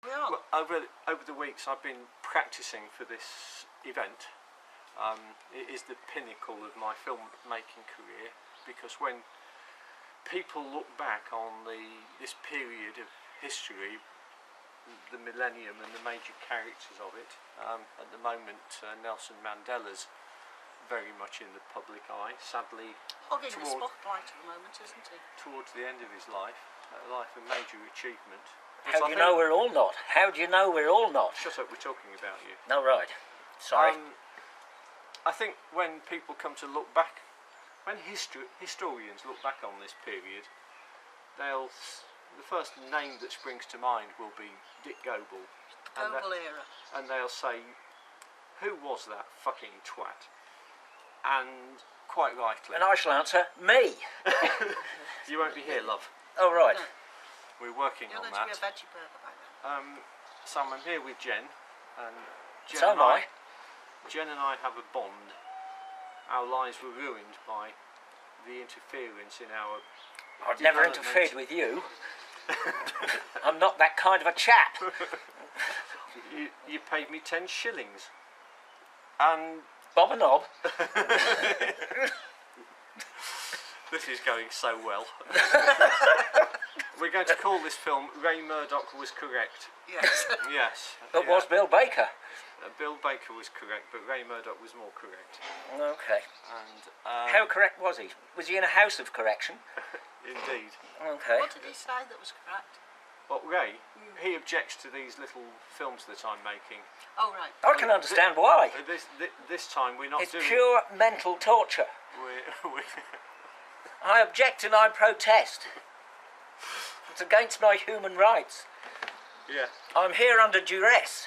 We are. Well, over the weeks I've been practicing for this event. It is the pinnacle of my filmmaking career, because when people look back on this period of history, the millennium and the major characters of it, at the moment Nelson Mandela's very much in the public eye, sadly Hogging the spotlight at the moment, isn't he? towards the end of his life, a major achievement. How do you know we're all not? How do you know we're all not? Shut up, we're talking about you. No, right. Sorry. I think when people come to look back, when historians look back on this period, the first name that springs to mind will be Dick Goebel. The Goebel era. And they'll say, who was that fucking twat? And quite rightly. And I shall answer, me. You won't be here, love. Oh, right. No. We're working You're on going that. to be a veggie burger by then. So I'm here with Jen, and Jen So am I. Jen and I have a bond. Our lives were ruined by the interference in our I've never interfered with you. I'm not that kind of a chap. You paid me 10 shillings. And Bob and Knob. this is going so well. We're going to call this film Ray Murdoch Was Correct. Yes. Yes. But was Bill Baker? Bill Baker was correct, but Ray Murdoch was more correct. Okay. And How correct was he? Was he in a house of correction? indeed. Okay. What did he say that was correct? Well, Ray, he objects to these little films that I'm making. Oh, right. I can understand why. This time we're not It's doing. pure mental torture. We're I object and I protest. It's against my human rights. yeah. I'm here under duress.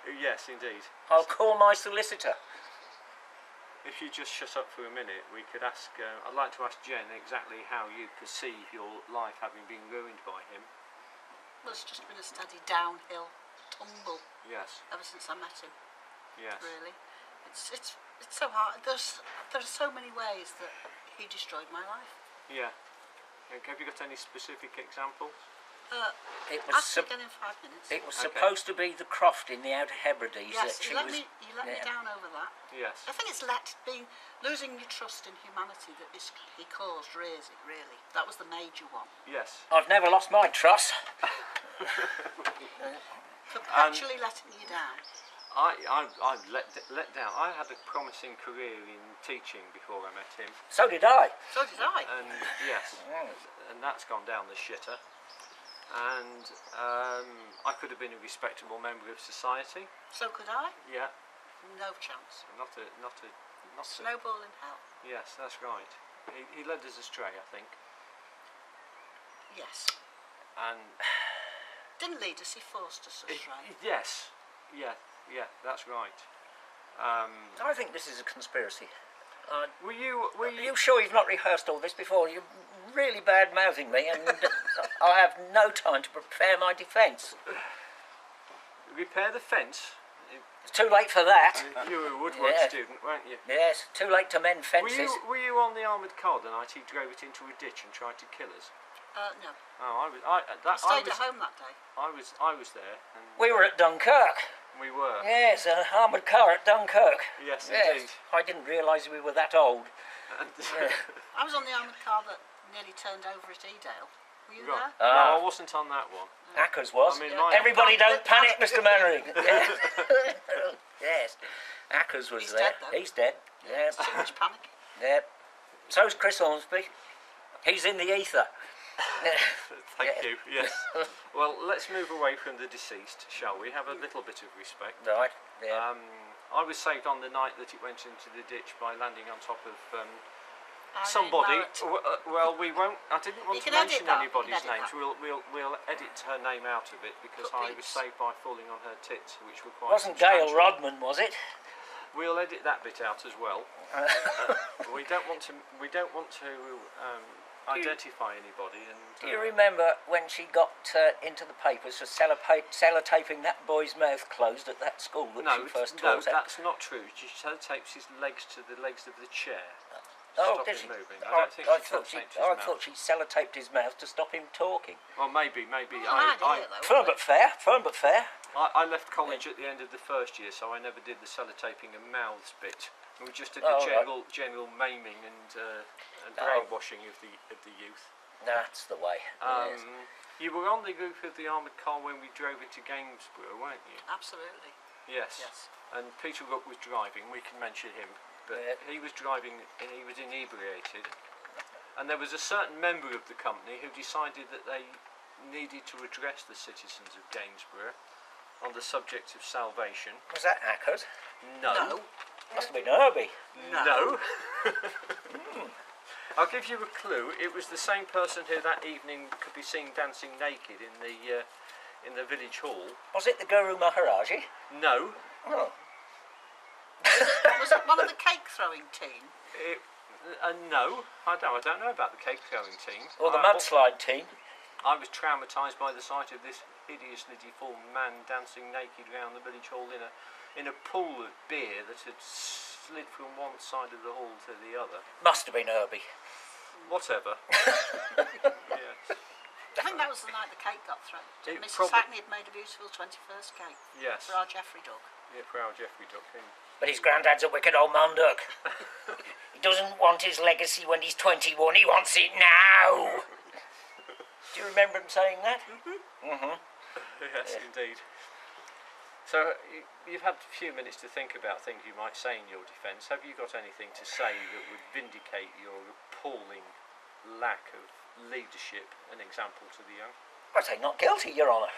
Yes, indeed. I'll call my solicitor. If you just shut up for a minute, we could ask. I'd like to ask Jen exactly how you perceive your life having been ruined by him. Well, it's just been a steady downhill tumble Yes. ever since I met him. Yes. Really, it's so hard. There's so many ways that he destroyed my life. Yeah. Have you got any specific examples? It was Ask again in 5 minutes. It was Okay. supposed to be the Croft in the Outer Hebrides Yes, that she you let was. me yeah. down over that. Yes. I think it's losing your trust in humanity that he caused. Really, that was the major one. Yes. I've never lost my trust. Perpetually letting you down. I let down. I had a promising career in teaching before I met him, So did I. So did I. and yes, and that's gone down the shitter. And I could have been a respectable member of society. So could I. Yeah, No chance. not a. Snowball in hell. Yes, that's right. He led us astray, I think, Yes. and Didn't lead us. He forced us astray. yes, yeah, that's right. I think this is a conspiracy. Were you? Are you sure you've not rehearsed all this before? You're really bad-mouthing me, and I have no time to prepare my defence. Repair the fence? It's too late for that. You were a woodwork Yeah. student, weren't you? Yes, too late to mend fences. Were you on the armoured car the night he drove it into a ditch and tried to kill us? No. Oh, I stayed at home that day. I was there, and We were at Dunkirk. we were. Yes, an armoured car at Dunkirk. Yes, Yes, indeed. I didn't realise we were that old. And, I was on the armoured car that nearly turned over at Edale. Were you right. there? No, I wasn't on that one. Ackers was. I mean, Yeah. Everybody don't panic, Mr. Mannering. Yes, Ackers was He's there. dead, though. He's dead. Yeah, Too much panic. yeah. So's Chris Ormsby. He's in the ether. Thank Yeah. you. Yes. Well, let's move away from the deceased, shall we? Have a little bit of respect. Right. Yeah. I was saved on the night that it went into the ditch by landing on top of Irene somebody. Barrett. Well, we won't. I didn't want You to can edit mention that, anybody's you can edit names. We'll edit her name out of it because Put I was beeps. saved by falling on her tits, which were quite. Wasn't Gail substantial. Rodman, was it? We'll edit that bit out as well. We don't want to. Identify anybody. And Do you remember when she got into the papers for sellotaping that boy's mouth closed at that school that No, she first no, taught at? that's not true. She sellotapes his legs to the legs of the chair. stop did him she? moving. I don't think I she thought self-taped his I mouth. thought she sellotaped his mouth to stop him talking. Well, maybe. Well, an idea, though, Firm wasn't but fair. Firm but fair. I left college at the end of the first year, so I never did the sellotaping and mouths bit. We just did the Oh, right. general maiming and Oh. brainwashing of the youth. That's the way. Yes. You were on the roof of the armoured car when we drove into Gainsborough, weren't you? Absolutely. Yes. Yes. And Peter Rook was driving. We can mention him, but Yeah. he was driving and he was inebriated. And there was a certain member of the company who decided that they needed to address the citizens of Gainsborough on the subject of salvation. Was that Ackers? No. Must have been Herbie. No. I'll give you a clue. It was the same person who that evening could be seen dancing naked in the village hall. Was it the Guru Maharaji? No. Oh. Was it one of the cake throwing team? No. I don't know about the cake throwing team. Or the mudslide team? I was traumatised by the sight of this hideously deformed man dancing naked round the village hall in a pool of beer that had slid from one side of the hall to the other. Must have been Herbie. Whatever. Yes. I think that was the night the cake got thrown. It Mrs. Hackney had made a beautiful 21st cake Yes. for our Jeffrey dog. Yeah, for our Jeffrey Duck. But his granddad's a wicked old Munduk. He doesn't want his legacy when he's 21, he wants it now. Do you remember him saying that? Yes, indeed. So you've had a few minutes to think about things you might say in your defence. Have you got anything to say that would vindicate your appalling lack of leadership and example to the young? I say not guilty, Your Honour.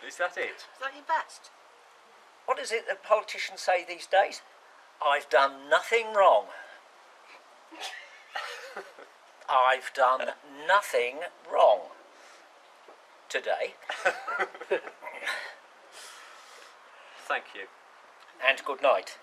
Is that it? Is that your best? What is it that politicians say these days? I've done nothing wrong. I've done nothing wrong. Today. Thank you. And good night.